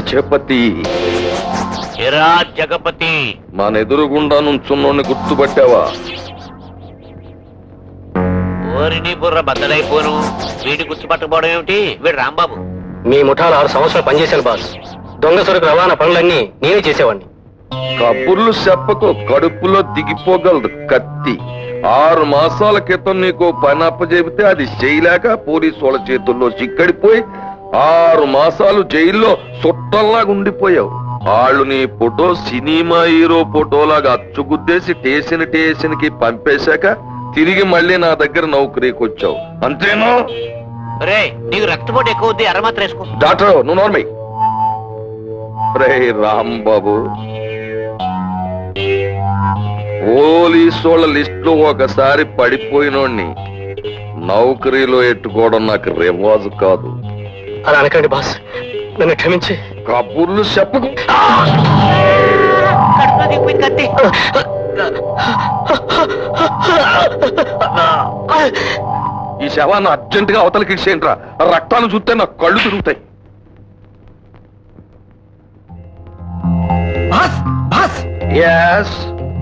గజపతి. ఎరా జగపతి, మన ఎదురుగుండా నుంచున్నోడిని గుర్తుపట్టావా? ఓరిని బుర్ర బద్దలైపోను. వీడి గుర్తుపట్టకపోవడం ఏమిటి? వీడు రాంబాబు. మీ ముఠాలు 6 సంవత్సరాలు పనిచేశాను బాస్. దొంగ సరుకు రవాణా పనులన్నీ నేనే చేసేవాడిని. కబుర్లు చెప్పకు, కడుపులో దిగిపోగలదు కత్తి. 6 మాసాల క్రితం నీకు పని అప్పచెబితే అది చేయలేక పోలీసు వాళ్ళ చేతుల్లో చిక్కడిపోయి 6 మాసాలు జైల్లో చుట్టంలాగా ఉండిపోయావు. వాళ్ళు నీ ఫోటో సినిమా హీరో ఫోటోలాగా అచ్చుగుద్దేసి స్టేషన్ కి పంపేశాక తిరిగి మళ్ళీ నా దగ్గర నౌకరీకి వచ్చావు, అంతేనా? రే, నీకు రక్తపోటు ఎక్కువ ఉంది, అరమాత్ర వేసుకో. డాక్టర్ నువ్వు నోర్మై. రే రాంబాబు, పోలీసోళ్ళ లిస్టులో ఒకసారి పడిపోయినోడిని నౌకరీలో ఎట్టుకోవడం నాకు రివాజు కాదు. అలా అనకండి బాస్, నన్ను క్షమించి. కబుర్లు చెప్పకు. కడుపులో దిగిపోయింది కత్తి. ఈ శవాన్ని అర్జెంటుగా అవతలకి ఇచ్చేయండిరా. రక్తాన్ని చూస్తే నాకు కళ్ళు తిరుగుతాయి.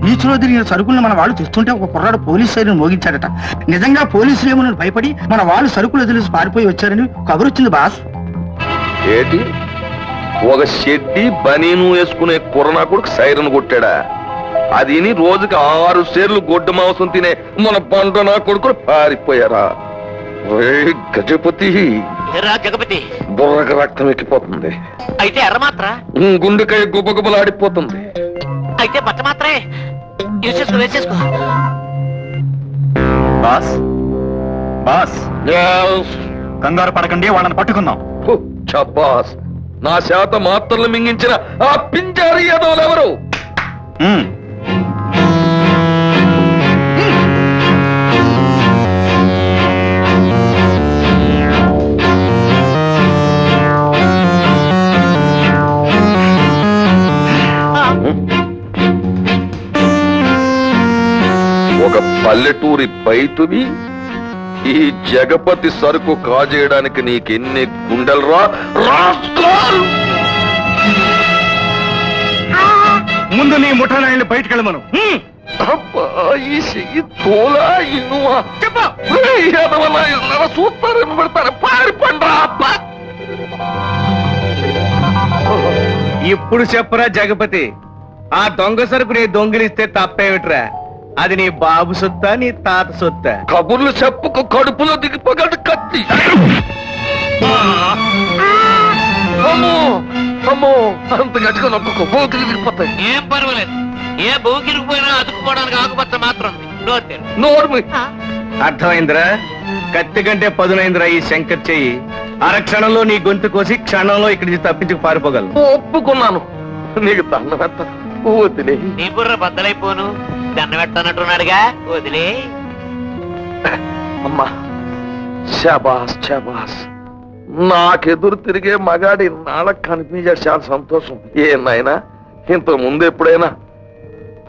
బీచ్ లో తిరిగిన సరుకులను మన వాళ్ళు తెస్తుంటే ఒక కుర్రాడు పోలీసు సైరన్ మోగించాడట. నిజంగా పోలీసులు ఏమో భయపడి మన వాళ్ళు సరుకులు వదిలేసి పారిపోయి వచ్చారని కబురు వచ్చింది బాస్. ఏంటి, ఒక షెడ్డి బనీను వేసుకునే కుర్రనా కొడుకు సైరన్ కొట్టాడా? అది రోజుకి 6 సేర్లు గొడ్డు మాంసం తినే మన పంట నా కొడుకులు పారిపోయారా? గజపతి, జగపతి, బుర్రకు రక్తం ఎక్కిపోతుంది. అయితే ఎర్రమాత్ర, గుండెకాయ గుబగుబలాడిపోతుంది. అయితే పచ్చ మాత్రే వేసేసుకో, వేసేసుకో. బాస్ బాస్, కంగారు పడకండి, వాళ్ళని పట్టుకుందాం. చబ్బాస్, నా శాత మాత్రలు మింగించిన ఆ పింజారి యాదవులెవరు? ఒక పల్లెటూరి బైతువి ఈ జగపతి సరుకు కాజేయడానికి నీకెన్ని గుండెలరా? ముందు నీ ముఠానాయన్ని బయటకెళ్ళమను. చూస్తారని పెడతారు, పారిపండ్రా. ఇప్పుడు చెప్పరా జగపతి, ఆ దొంగ సరుకు నీ దొంగిలిస్తే తప్పేమిట్రా? అది నీ బాబు సొత్తా, నీ తాత సొత్తా? కబుర్లు చెప్పుకు, కడుపులో దిగిపోగలడు కత్తి. అమ్మో అమ్మో, అంత గట్టిగా నొక్కకు, బోతులు దిగిపోతాయి. ఏం పర్వాలేదు, ఏ బౌకిరిగిపోయినా అతుక్కుపోవడానికి ఆకుపచ్చ మాత్రం నోర్మి. అర్థమైందిరా? కత్తి కంటే పదునైందిరా ఈ శంకర్ చెయ్యి. అరక్షణంలో నీ గొంతు కోసి క్షణంలో ఇక్కడి నుంచి తప్పించుకు పారిపోగలను. ఒప్పుకున్నాను, నీకు దండం పెట్ట. వదిలే. నీ బుర్ర బద్దలైపోను, దండ పెట్టనట్టున్నాడుగా, వదిలే. అమ్మా, శాబాస్ శాబాస్. నాకెదురు తిరిగే మగాడి నాళ్ళకు కనిపించాడు, చాలా సంతోషం. ఏ నాయనా, ఇంత ముందు ఎప్పుడైనా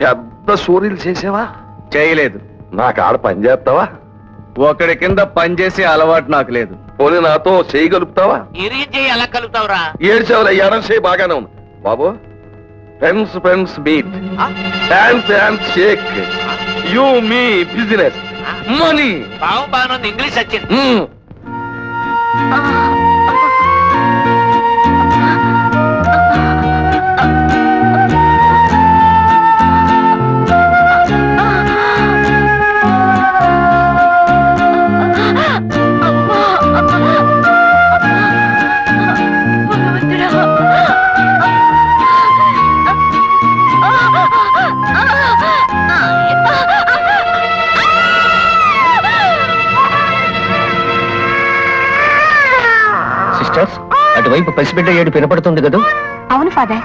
పెద్ద సూర్యులు చేసావా? చేయలేదు. నాకు ఆడ పని చేస్తావా? ఒకడి కింద పనిచేసే అలవాటు నాకు లేదు. పోనీ నాతో చేయగలుగుతావా? ఇరిగి చేయి ఎలా కలుగుతావురా? ఏడ్చేవాళ్ళ ఎడం చేయి బాగానే ఉంది బాబు. Friends meet, hands shake, you me business, money. బాగుంది, ఇంగ్లీష్ వచ్చింది. అటువైపు పసిబిడ్డ ఏడు వినపడుతుంది కదా? అవును ఫాదర్.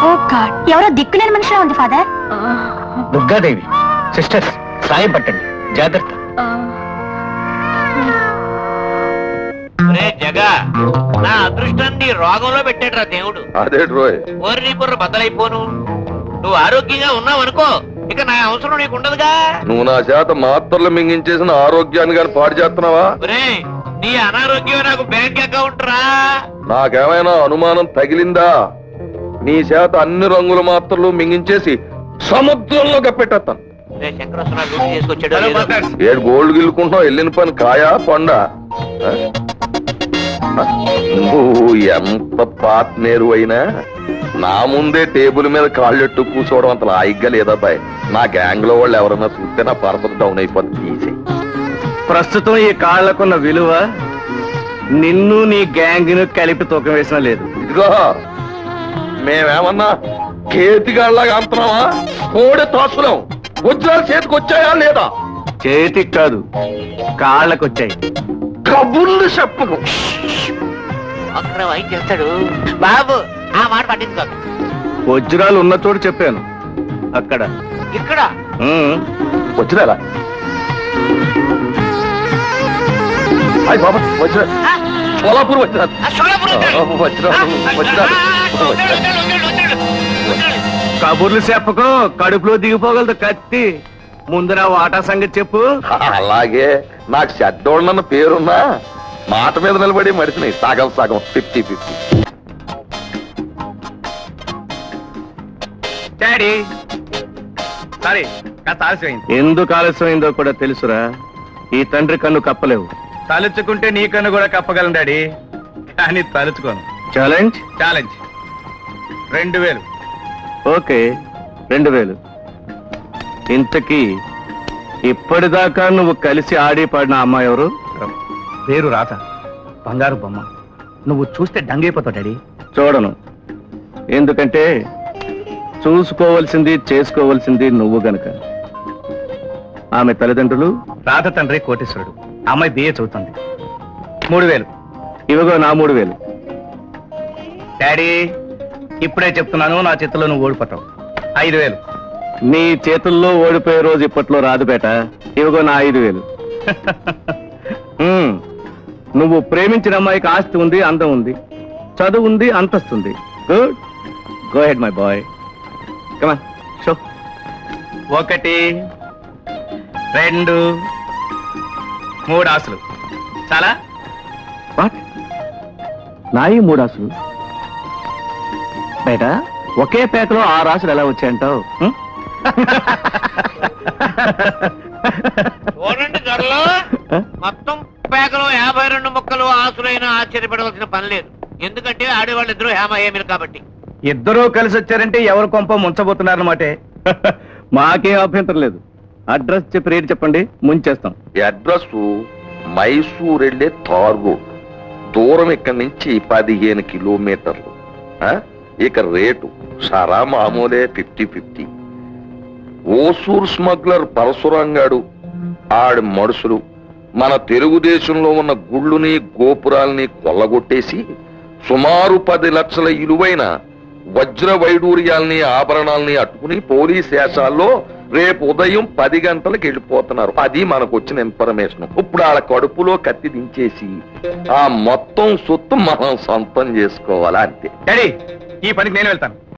ఓ గాడ్, ఎవరో దిక్కులేని మనిషిలా ఉంది ఫాదర్. దుర్గాదేవి. సిస్టర్స్, సాయం పట్టండి, జాగ్రత్త. జగా, నా అదృష్టాన్ని రోగంలో పెట్టాడురా దేవుడు. అదే రోయ్, ఓరి నీ బుర్ర బద్దలైపోను. నువ్వు ఆరోగ్యంగా ఉన్నావు అనుకో, ఇక నా అవసరం నీకు ఉండదుగా. నువ్వు నా చేత మాత్రలు మింగించేసిన ఆరోగ్యాన్ని గాని పాడు చేస్తున్నావా? ఒరేయ్, నీ అనారోగ్యం నాకు బ్యాంక్ అకౌంట్ రా. నాకేమైనా అనుమానం తగిలిందా? నీ చేత అన్ని రంగుల మాత్రలు మింగించేసి సముద్రంలో కప్పెట్టేస్తాను. రే శంకరస్వామి డ్యూటీ చేసుకొచ్చాడు. హలో లేదో. మాస్టర్స్. ఏడు గోల్డ్ గిల్లుకుంటున్నావు, వెళ్ళిన పని కాయా పండ? నువ్వు ఎంత పార్ట్నేరు అయినా నా ముందే టేబుల్ మీద కాళ్ళెట్టు కూర్చోవడం అంత లాయిగ్గా లేదా బాయ్. నా గ్యాంగ్ లో వాళ్ళు ఎవరైనా చూస్తే నా పర్సన్ డౌన్ అయిపోతుంది. తీసే ప్రస్తుతం ఈ కాళ్లకున్న విలువ నిన్ను నీ గ్యాంగ్ ను కలిపి తూకం వేసినా లేదు. ఇదిగో, మేమేమన్నా కేతిగాళ్ళగా అంటున్నావా? కోడి తోసలేం. వజ్రాలు చేతికి వచ్చాయా లేదా? చేతికి కాదు, కాళ్ళకొచ్చాయి. కబుర్లు చెప్పకు. అక్కడ వైన్ చేస్తాడు బాబు, ఆ మాట పట్టించుకోక. వజ్రాలు ఉన్న చోటు చెప్పాను, అక్కడ. ఇక్కడ వజ్రాలా? అయ్య బాబా, వజ్రాలు. సోలాపూర్ వజ్రాలు. ఆ సోలాపూర్ వజ్రాలు. వజ్రాలు, వజ్రాలు, వజ్రాలు. కబుర్లు చెప్పకు, కడుపులో దిగిపోగలదు కత్తి. ముందు నా వాటా సంగతి చెప్పు. అలాగే నాకు చెడ్డోళ్ళన్న పేరున్నా మాట మీద నిలబడి మడిచినాయి. సగం సగం 50-50. డాడీ సారీ, కాస్త ఆలస్యమైంది. ఎందుకు ఆలస్యమైందో కూడా తెలుసురా. ఈ తండ్రి కన్ను కప్పలేవు. తలుచుకుంటే నీ కన్ను కూడా కప్పగలను డాడీ, కానీ తలుచుకోను. ఛాలెంజ్? ఛాలెంజ్. 2000. ఓకే, 2000. ఇంతకీ ఇప్పటిదాకా నువ్వు కలిసి ఆడి పాడిన అమ్మాయి ఎవరు? పేరు రాత, బంగారు బొమ్మ. నువ్వు చూస్తే డంగైపోతావు డాడీ. చూడను, ఎందుకంటే చూసుకోవలసింది చేసుకోవలసింది నువ్వు గనక. ఆమె తల్లిదండ్రులు? రాత తండ్రి కోటేశ్వరుడు, అమ్మాయి బిఏ చదువుతుంది. 3000. ఇవిగో నా 3000. డాడీ ఇప్పుడే చెప్తున్నాను, నా చేతుల్లో నువ్వు ఓడిపోతావు. 5000. నీ చేతుల్లో ఓడిపోయే రోజు ఇప్పట్లో రాదు బేట. ఇవిగో నా 5000. నువ్వు ప్రేమించిన అమ్మాయికి ఆస్తి ఉంది, అందం ఉంది, చదువు ఉంది, అంతస్తుంది. Good, go ahead my boy. Come on, show. 1 2 3 ఆశలు చాలా? వాట్? నాయి 3 ఆశలు? బయట ఒకే పేకలో 6 ఆశలు ఎలా వచ్చాయంటావు? చూడండి ధరలో మొత్తం పేకలో 52 ముక్కలు ఆసులైనా ఆశ్చర్యపడవలసిన పని లేదు. ఎందుకంటే ఆడేవాళ్ళిద్దరూ హేమహేమిలు కాబట్టి. ఇద్దరూ కలిసి వచ్చారంటే ఎవరు కొంప ముంచబోతున్నారన్నమాటే. మాకేం అభ్యంతరం లేదు. అడ్రస్ చెప్పి రేటు చెప్పండి, ముంచేస్తాం. అడ్రస్ మైసూర్ వెళ్ళే తార్ రోడ్. దూరం ఇక్కడి నుంచి 15 కిలోమీటర్లు. ఇక రేటు సారా మామూలే, 50-50. ఓసూర్ స్మగ్లర్ పరశురాంగాడు ఆడి మనుషులు మన తెలుగుదేశంలో ఉన్న గుళ్ళుని గోపురాల్ని కొల్లగొట్టేసి సుమారు 10 లక్షల విలువైన వజ్ర వైడూర్యాల్ని ఆభరణాల్ని అట్టుకుని పోలీస్ వేషాల్లో రేపు ఉదయం 10 గంటలకు వెళ్ళిపోతున్నారు. అది మనకు వచ్చిన ఇన్ఫర్మేషన్. ఇప్పుడు వాళ్ళ కడుపులో కత్తి దించేసి ఆ మొత్తం సొత్తు మనం సొంతం చేసుకోవాలా అంతే. డాడీ ఈ పనికి నేను వెళ్తాను.